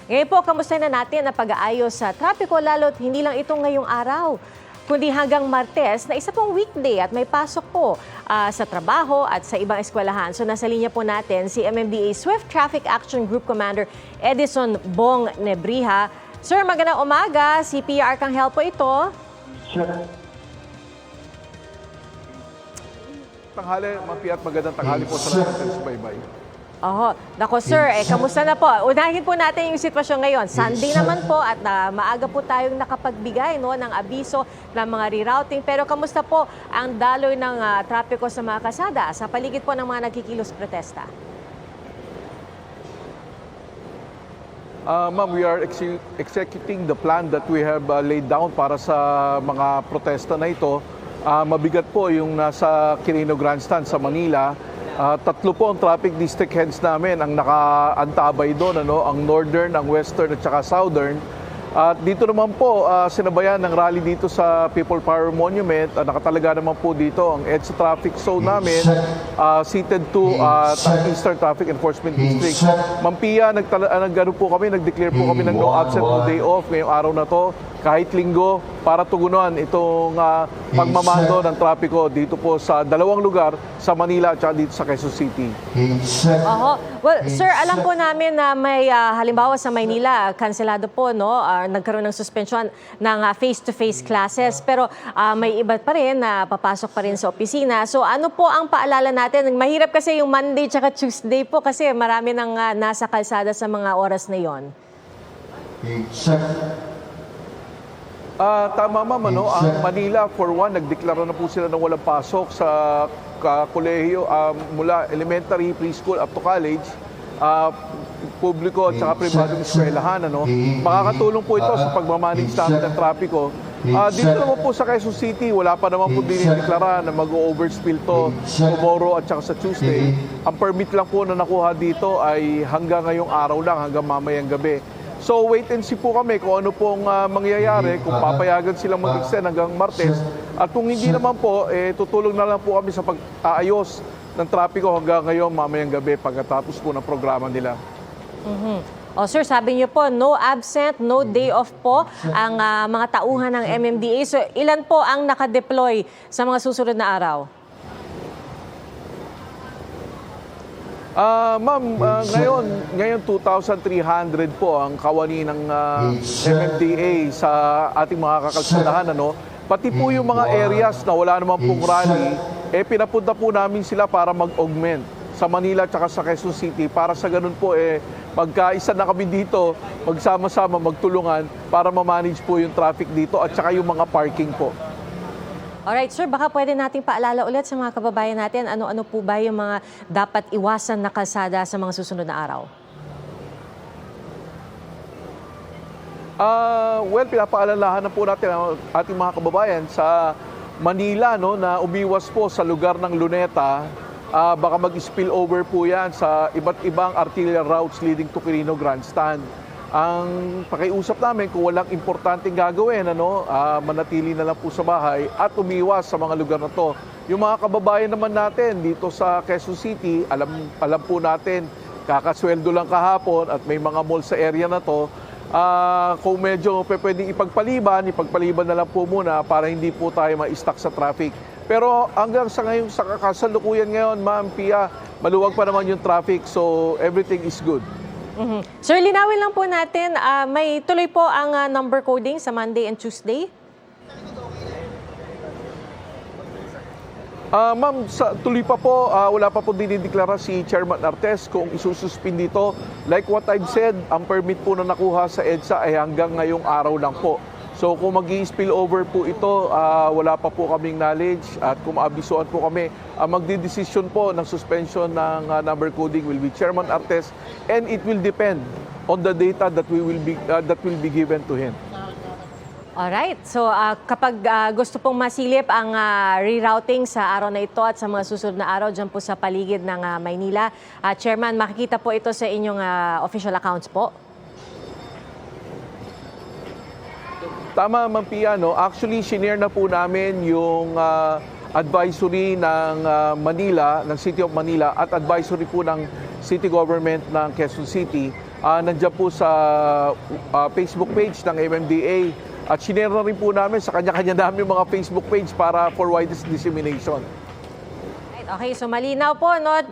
Ngayon po, kamusta na natin ang pag-aayos sa trapiko lalo't hindi lang ito ngayong araw, kundi hanggang Martes na isa pong weekday at may pasok po sa trabaho at sa ibang eskwelahan. So nasa linya po natin si MMDA Swift Traffic Action Group Commander Edison Bong Nebriha. Sir, magandang umaga. CPR Arcangel po ito. Tanghali, Mapi, at magandang tanghali po sa lahat ng subaybay. Oho, nako sir, kamusta na po? Unahin po natin yung sitwasyon ngayon. Sunday naman po at maaga po tayong nakapagbigay ng abiso ng mga rerouting. Pero kamusta po ang daloy ng trapiko sa mga kasada sa paligid po ng mga nagkikilos protesta? Ma'am, we are executing the plan that we have laid down para sa mga protesta na ito. Mabigat po yung nasa Quirino Grandstand sa Manila. Tatlo po ang traffic district heads namin ang nakaantabay doon, ang northern, ang western at saka southern. At dito naman po, sinabayan ng rally dito sa People Power Monument. Nakatalaga naman po dito ang EDSA traffic zone namin, seated to Eastern Traffic Enforcement District. Ma'am Pia, nag-declare po kami ng no absent, no day off ngayong araw na to, kahit linggo, para tugunan itong pagmamando ng trapiko dito po sa dalawang lugar, sa Manila at dito sa Quezon City. Oho. Well, sir, alam po namin na may halimbawa sa Maynila, kanselado po, nagkaroon ng suspension ng face-to-face classes. Pero may iba pa rin na papasok pa rin sa opisina. So ano po ang paalala natin? Mahirap kasi yung Monday tsaka Tuesday po kasi marami nang nasa kalsada sa mga oras na yon. Tama ma'am, ang Manila for one, nagdeklara na po sila ng walang pasok sa kolehiyo mula elementary, preschool up to college, publiko at saka pribadong eskwelahan. Makakatulong po ito sa pagmamanage namin ng trapiko. Dito naman po sa Quezon City, wala pa naman po dinideklara na mag-overspill to tomorrow at saka sa Tuesday. Ang permit lang po na nakuha dito ay hanggang ngayong araw lang, hanggang mamayang gabi. So wait and see po kami kung ano pong mangyayari, kung papayagan silang mag-extend hanggang Martes. At kung hindi naman po, tutulong na lang po kami sa pag-aayos ng trapiko hanggang ngayon mamayang gabi pagkatapos po ng programa nila. O sir, sabi niyo po, no absent, no day off po ang mga tauhan ng MMDA. So ilan po ang nakadeploy sa mga susunod na araw? Ma'am, ngayon 2,300 po ang kawani ng MMDA sa ating mga kakalsadahan. Pati po yung mga areas na wala naman pong rally, pinapunta po namin sila para mag-augment sa Manila at sa Quezon City para sa ganun po magkaisa na kami dito, magsama-sama, magtulungan para ma-manage po yung traffic dito at saka yung mga parking po. Alright, sir, baka pwede nating paalala ulit sa mga kababayan natin ano-ano po ba yung mga dapat iwasan na kalsada sa mga susunod na araw? Well, pinapaalalahan na po natin ang ating mga kababayan sa Manila na umiwas po sa lugar ng Luneta. Baka mag-spill over po yan sa iba't ibang arterial routes leading to Quirino Grandstand. Ang pakiusap namin kung walang importanteng gagawin, manatili na lang po sa bahay at umiwas sa mga lugar na to. Yung mga kababayan naman natin dito sa Quezon City, alam po natin, kakasweldo lang kahapon at may mga mall sa area na to. Kung medyo pwedeng ipagpaliban na lang po muna para hindi po tayo ma-stuck sa traffic. Pero hanggang sa ngayon, sa kasalukuyan ngayon, Ma'am Pia, maluwag pa naman yung traffic, so everything is good. Sir, linawin lang po natin, may tuloy po ang number coding sa Monday and Tuesday? Ma'am, tuloy pa po, wala pa po dinideklara si Chairman Artes kung isususpin dito. Like what I've said, ang permit po na nakuha sa EDSA ay hanggang ngayong araw lang po. So kung mag-i-spill over po ito, wala pa po kaming knowledge at kung maabisuan po kami, magdidesisyon po ng suspension ng number coding will be Chairman Artes and it will depend on the data that will be given to him. Alright, so kapag gusto pong masilip ang rerouting sa araw na ito at sa mga susunod na araw dyan po sa paligid ng Maynila, Chairman, makikita po ito sa inyong official accounts po? Tama, Ma'am Pia, actually, shinare na po namin yung advisory ng Manila, ng City of Manila at advisory po ng City Government ng Quezon City Nandiyan po sa Facebook page ng MMDA at sinare na rin po namin sa kanya-kanya namin mga Facebook page para for widest dissemination. Right, okay, so malinaw po, no?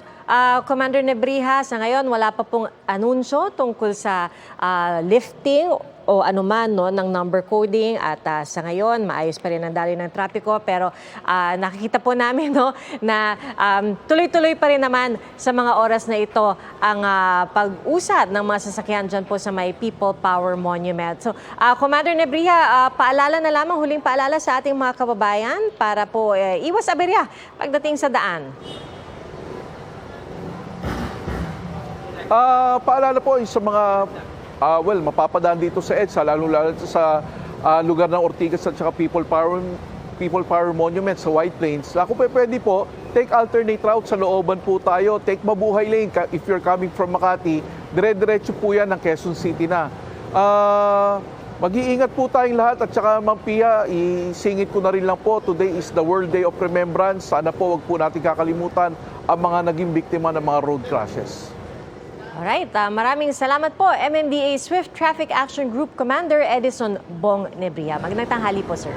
Commander Nebrija, sa ngayon wala pa pong anunsyo tungkol sa lifting o anuman, no, ng number coding at sa ngayon maayos pa rin ang daloy ng trapiko, pero nakikita po namin, no, na tuloy-tuloy pa rin naman sa mga oras na ito ang pag-usad ng mga sasakyan dyan po sa may People Power Monument. So Commander Nebrija, paalala na lamang, huling paalala sa ating mga kababayan para po iwas aberya pagdating sa daan. Paalala po sa mga mapapadaan dito sa EDSA, lalo sa lugar ng Ortigas at saka People Power Monument sa White Plains. Kung pwede po, take alternate route sa looban po tayo. Take Mabuhay Lane if you're coming from Makati. Dire-diretso po yan ng Quezon City na. Mag-iingat po tayong lahat at saka Ma'am Pia, isingit ko na rin lang po, today is the World Day of Remembrance. Sana po wag po natin kakalimutan ang mga naging biktima ng mga road crashes. Alright, maraming salamat po, MMDA Swift Traffic Action Group Commander Edison Bong Nebrija. Magandang tanghali po, sir.